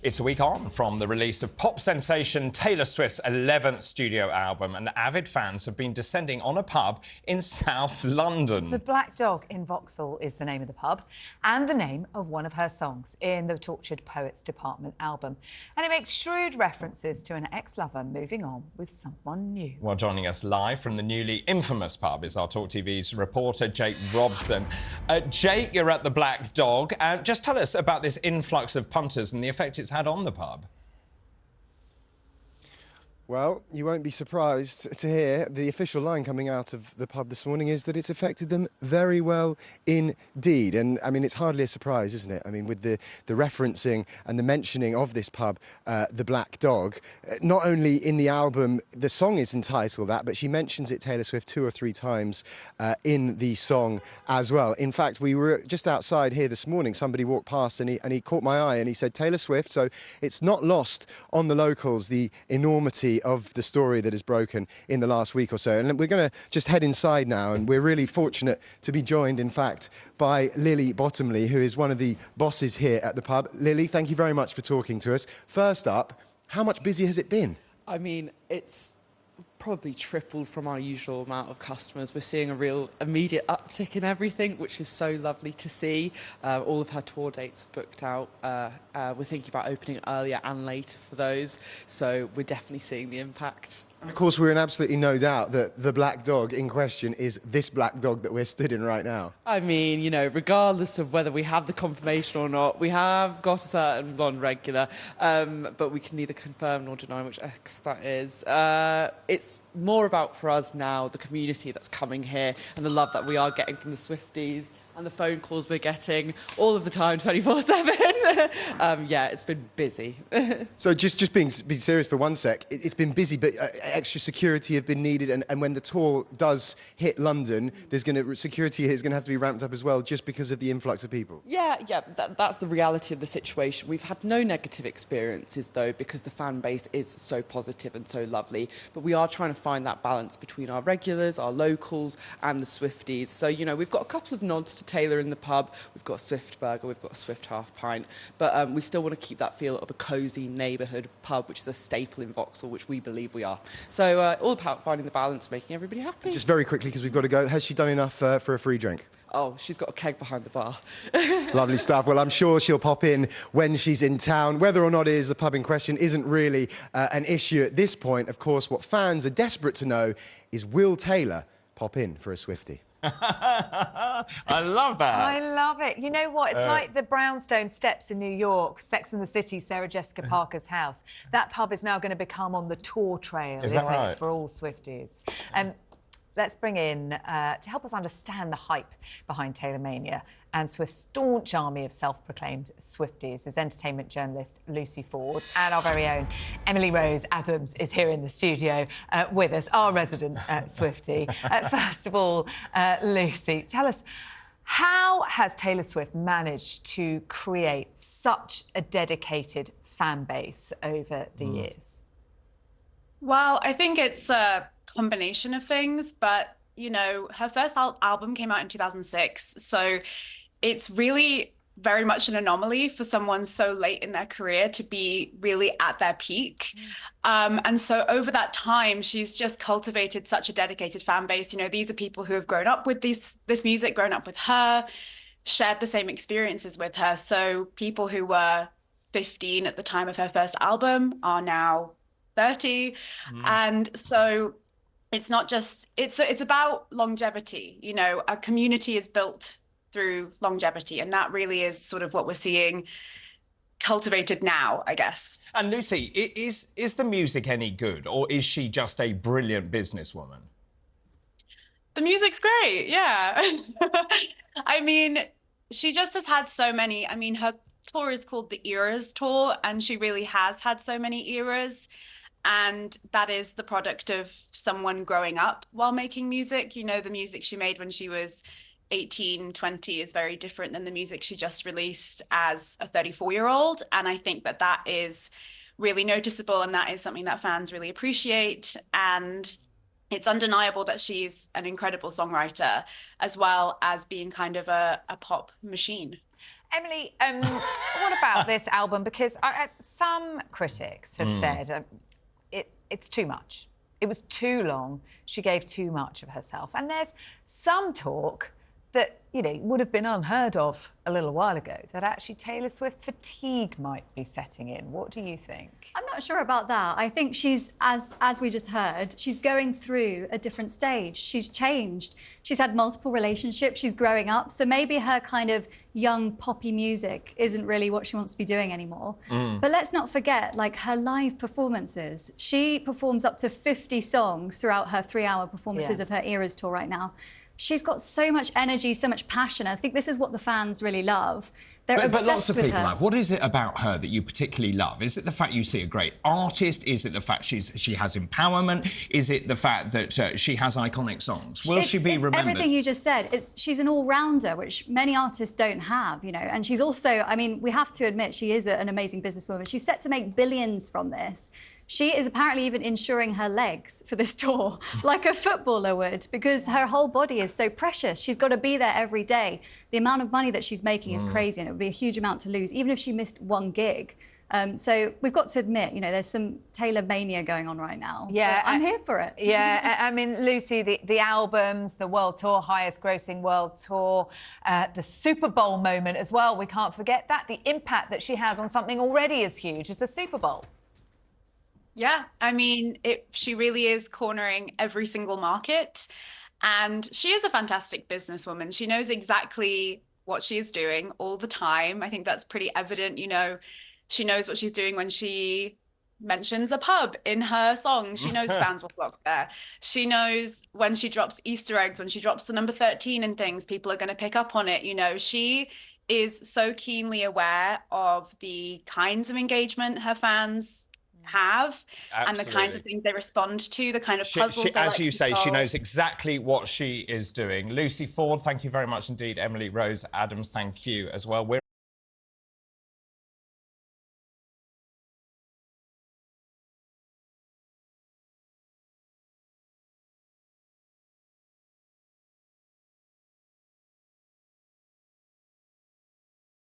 It's a week on from the release of pop sensation Taylor Swift's 11th studio album, and avid fans have been descending on a pub in South London. The Black Dog in Vauxhall is the name of the pub and the name of one of her songs in the Tortured Poets Department album. And it makes shrewd references to an ex-lover moving on with someone new. Well, joining us live from the newly infamous pub is our TalkTV's reporter, Jake Robson. Jake, you're at the Black Dog. Just tell us about this influx of punters and the effect it's had on the pub. Well, you won't be surprised to hear the official line coming out of the pub this morning is that it's affected them very well indeed. And, I mean, it's hardly a surprise, isn't it? I mean, with the referencing and the mentioning of this pub, the Black Dog, not only in the album, the song is entitled that, but she mentions it, Taylor Swift, 2 or 3 times in the song as well. In fact, we were just outside here this morning. Somebody walked past and he caught my eye and he said, Taylor Swift. So it's not lost on the locals, the enormity of the story that has broken in the last week or so. And we're going to just head inside now, and we're really fortunate to be joined, in fact, by Lily Bottomley, who is one of the bosses here at the pub. Lily, thank you very much for talking to us. First up, how much busier has it been? I mean, it's probably tripled from our usual amount of customers. We're seeing a real immediate uptick in everything, which is so lovely to see. All of her tour dates booked out. We're thinking about opening earlier and later for those, so we're definitely seeing the impact. And of course, we're in absolutely no doubt that the Black Dog in question is this Black Dog that we're stood in right now. I mean, you know, regardless of whether we have the confirmation or not, we have got a certain blonde regular, but we can neither confirm nor deny which ex that is. It's more about, for us now, the community that's coming here and the love that we are getting from the Swifties and the phone calls we're getting all of the time, 24/7. Yeah, it's been busy. So just being serious for one sec, it's been busy, but extra security have been needed, and when the tour does hit London, security is going to have to be ramped up as well, just because of the influx of people. Yeah, that's the reality of the situation. We've had no negative experiences, though, because the fan base is so positive and so lovely, but we are trying to find that balance between our regulars, our locals, and the Swifties. So, you know, we've got a couple of nods to Taylor in the pub. We've got a Swift burger, we've got a Swift half pint, but we still want to keep that feel of a cosy neighbourhood pub, which is a staple in Vauxhall, which we believe we are. So all about finding the balance, making everybody happy. Just very quickly, because we've got to go, has she done enough for a free drink? Oh, she's got a keg behind the bar. Lovely stuff. Well, I'm sure she'll pop in when she's in town. Whether or not it is the pub in question isn't really an issue at this point. Of course, what fans are desperate to know is, will Taylor pop in for a Swiftie? I love that. I love it. You know what? It's like the brownstone steps in New York, Sex and the City, Sarah Jessica Parker's house. That pub is now going to become on the tour trail, isn't it, for all Swifties? Let's bring in, to help us understand the hype behind Taylor Mania and Swift's staunch army of self-proclaimed Swifties, is entertainment journalist Lucy Ford, and our very own Emily Rose Adams is here in the studio with us, our resident Swiftie. First of all, Lucy, tell us, how has Taylor Swift managed to create such a dedicated fan base over the years? Well, I think it's a combination of things, but, you know, her first album came out in 2006, so it's really very much an anomaly for someone so late in their career to be really at their peak. And so over that time, she's just cultivated such a dedicated fan base. You know, these are people who have grown up with this music, grown up with her, shared the same experiences with her. So people who were 15 at the time of her first album are now 30. And so it's not just, it's about longevity. You know, a community is built through longevity, and that really is sort of what we're seeing cultivated now, I guess. And Lucy, is the music any good, or is she just a brilliant businesswoman? The music's great, yeah. I mean, she just has had so many, I mean, her tour is called the Eras Tour, and she really has had so many eras. And that is the product of someone growing up while making music. You know, the music she made when she was 18, 20 is very different than the music she just released as a 34-year-old. And I think that that is really noticeable, and that is something that fans really appreciate. And it's undeniable that she's an incredible songwriter, as well as being kind of a pop machine. Emily, what about this album? Because some critics have said it's too much. It was too long. She gave too much of herself. And there's some talk that, you know, would have been unheard of a little while ago, that actually Taylor Swift fatigue might be setting in. What do you think? I'm not sure about that. I think she's, as we just heard, she's going through a different stage. She's changed. She's had multiple relationships. She's growing up. So maybe her kind of young poppy music isn't really what she wants to be doing anymore. But let's not forget, like, her live performances. She performs up to 50 songs throughout her 3-hour performances of her Eras tour right now. She's got so much energy, so much passion. I think this is what the fans really love. They're obsessed but lots of with people her. have. What is it about her that you particularly love? Is it the fact you see a great artist? Is it the fact she has empowerment? Is it the fact that she has iconic songs? Will she be remembered? Everything you just said. She's an all-rounder, which many artists don't have, you know. And she's also, I mean, we have to admit, she is an amazing businesswoman. She's set to make billions from this. She is apparently even insuring her legs for this tour, like a footballer would, because her whole body is so precious. She's got to be there every day. The amount of money that she's making is crazy, and it would be a huge amount to lose, even if she missed one gig. So we've got to admit, you know, there's some Taylor mania going on right now. Yeah, I'm here for it. Yeah, I mean, Lucy, the albums, the world tour, highest grossing world tour, the Super Bowl moment as well, we can't forget that. The impact that she has on something already as huge as the Super Bowl. Yeah, I mean, she really is cornering every single market. And she is a fantastic businesswoman. She knows exactly what she is doing all the time. I think that's pretty evident. You know, she knows what she's doing when she mentions a pub in her song. She knows fans will flock there. She knows when she drops Easter eggs, when she drops the number 13 and things, people are going to pick up on it. You know, she is so keenly aware of the kinds of engagement her fans have. Absolutely. And the kinds of things they respond to, the kind of puzzles they as like you say, solve. she knows exactly what she is doing. Lucy Ford, thank you very much indeed. Emily Rose Adams, thank you as well.